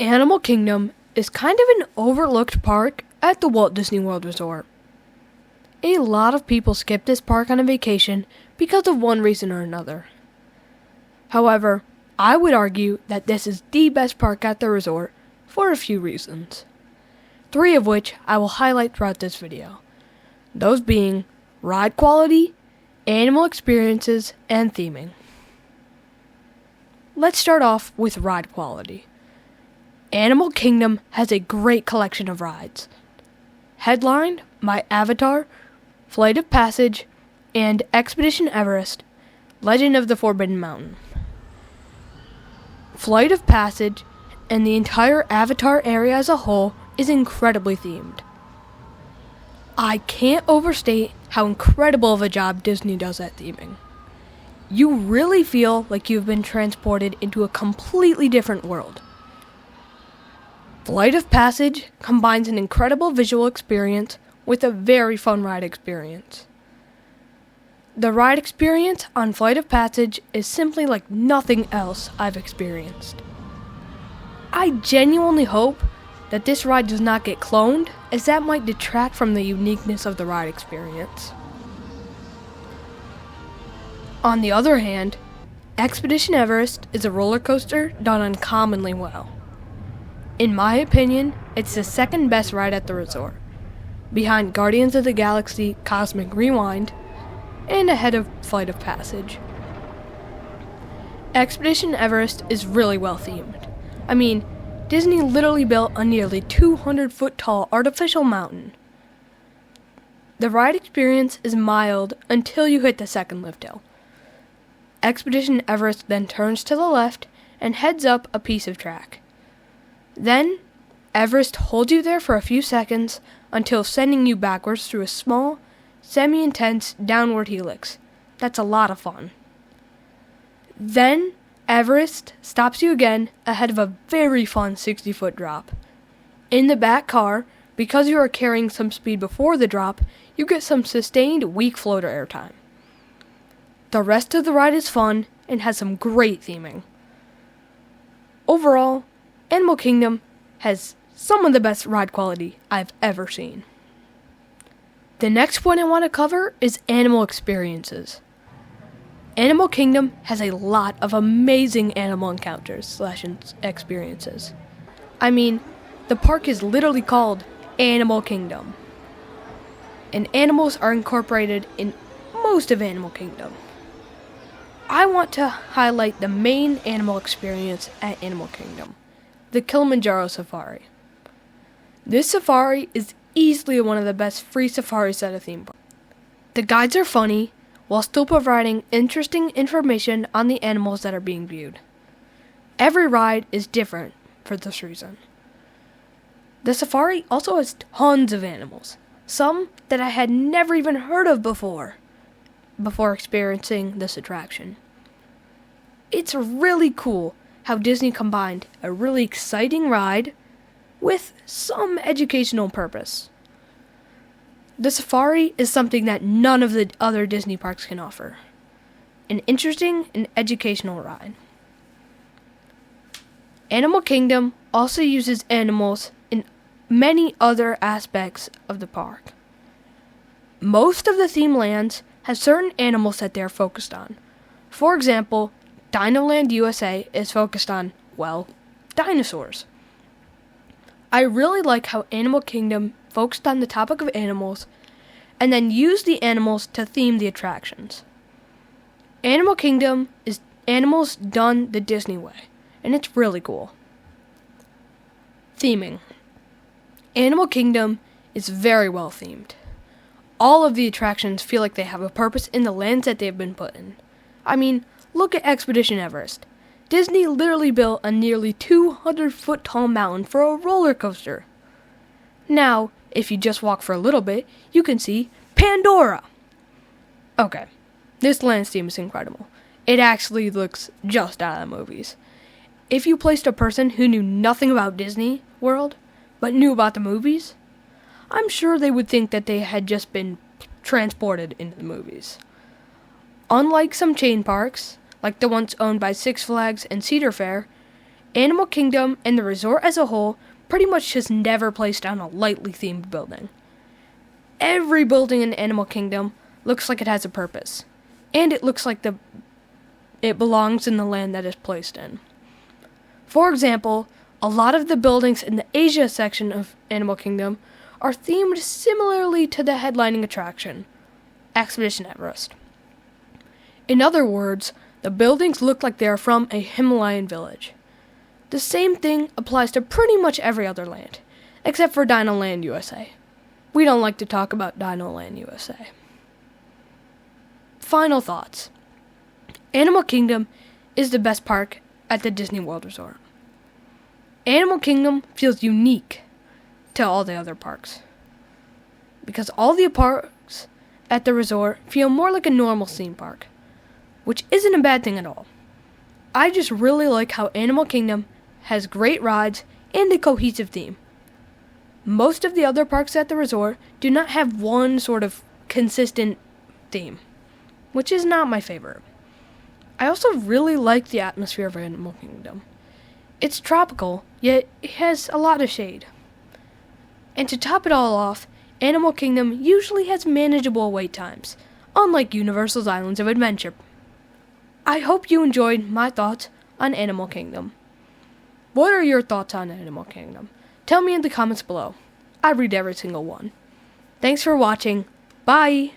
Animal Kingdom is kind of an overlooked park at the Walt Disney World Resort. A lot of people skip this park on a vacation because of one reason or another. However, I would argue that this is the best park at the resort for a few reasons. 3 of which I will highlight throughout this video. Those being ride quality, animal experiences, and theming. Let's start off with ride quality. Animal Kingdom has a great collection of rides, headlined by Avatar, Flight of Passage, and Expedition Everest, Legend of the Forbidden Mountain. Flight of Passage and the entire Avatar area as a whole is incredibly themed. I can't overstate how incredible of a job Disney does at theming. You really feel like you've been transported into a completely different world. Flight of Passage combines an incredible visual experience with a very fun ride experience. The ride experience on Flight of Passage is simply like nothing else I've experienced. I genuinely hope that this ride does not get cloned, as that might detract from the uniqueness of the ride experience. On the other hand, Expedition Everest is a roller coaster done uncommonly well. In my opinion, it's the second best ride at the resort, behind Guardians of the Galaxy Cosmic Rewind, and ahead of Flight of Passage. Expedition Everest is really well themed. I mean, Disney literally built a nearly 200-foot tall artificial mountain. The ride experience is mild until you hit the second lift hill. Expedition Everest then turns to the left and heads up a piece of track. Then, Everest holds you there for a few seconds until sending you backwards through a small, semi-intense downward helix. That's a lot of fun. Then, Everest stops you again ahead of a very fun 60-foot drop. In the back car, because you are carrying some speed before the drop, you get some sustained weak floater airtime. The rest of the ride is fun and has some great theming. Overall, Animal Kingdom has some of the best ride quality I've ever seen. The next point I want to cover is animal experiences. Animal Kingdom has a lot of amazing animal encounters / experiences. I mean, the park is literally called Animal Kingdom, and animals are incorporated in most of Animal Kingdom. I want to highlight the main animal experience at Animal Kingdom, the Kilimanjaro Safari. This safari is easily one of the best free safaris at a theme park. The guides are funny, while still providing interesting information on the animals that are being viewed. Every ride is different for this reason. The safari also has tons of animals, some that I had never even heard of before experiencing this attraction. It's really cool how Disney combined a really exciting ride with some educational purpose. The safari is something that none of the other Disney parks can offer. An interesting and educational ride. Animal Kingdom also uses animals in many other aspects of the park. Most of the theme lands have certain animals that they are focused on. For example, Dinoland USA is focused on, well, dinosaurs. I really like how Animal Kingdom focused on the topic of animals and then used the animals to theme the attractions. Animal Kingdom is animals done the Disney way, and it's really cool. Theming. Animal Kingdom is very well themed. All of the attractions feel like they have a purpose in the lands that they've been put in. I mean, look at Expedition Everest. Disney literally built a nearly 200-foot tall mountain for a roller coaster. Now, if you just walk for a little bit, you can see Pandora. Okay, this land theme is incredible. It actually looks just out of the movies. If you placed a person who knew nothing about Disney World, but knew about the movies, I'm sure they would think that they had just been transported into the movies. Unlike some chain parks, like the ones owned by Six Flags and Cedar Fair, Animal Kingdom and the resort as a whole pretty much just never placed down a lightly themed building. Every building in Animal Kingdom looks like it has a purpose, and it looks like it belongs in the land that it's placed in. For example, a lot of the buildings in the Asia section of Animal Kingdom are themed similarly to the headlining attraction, Expedition Everest. In other words, the buildings look like they are from a Himalayan village. The same thing applies to pretty much every other land, except for Dino Land USA. We don't like to talk about Dino Land USA. Final thoughts. Animal Kingdom is the best park at the Disney World Resort. Animal Kingdom feels unique to all the other parks, because all the parks at the resort feel more like a normal theme park, which isn't a bad thing at all. I just really like how Animal Kingdom has great rides and a cohesive theme. Most of the other parks at the resort do not have one sort of consistent theme, which is not my favorite. I also really like the atmosphere of Animal Kingdom. It's tropical, yet it has a lot of shade. And to top it all off, Animal Kingdom usually has manageable wait times, unlike Universal's Islands of Adventure. I hope you enjoyed my thoughts on Animal Kingdom. What are your thoughts on Animal Kingdom? Tell me in the comments below. I read every single one. Thanks for watching. Bye!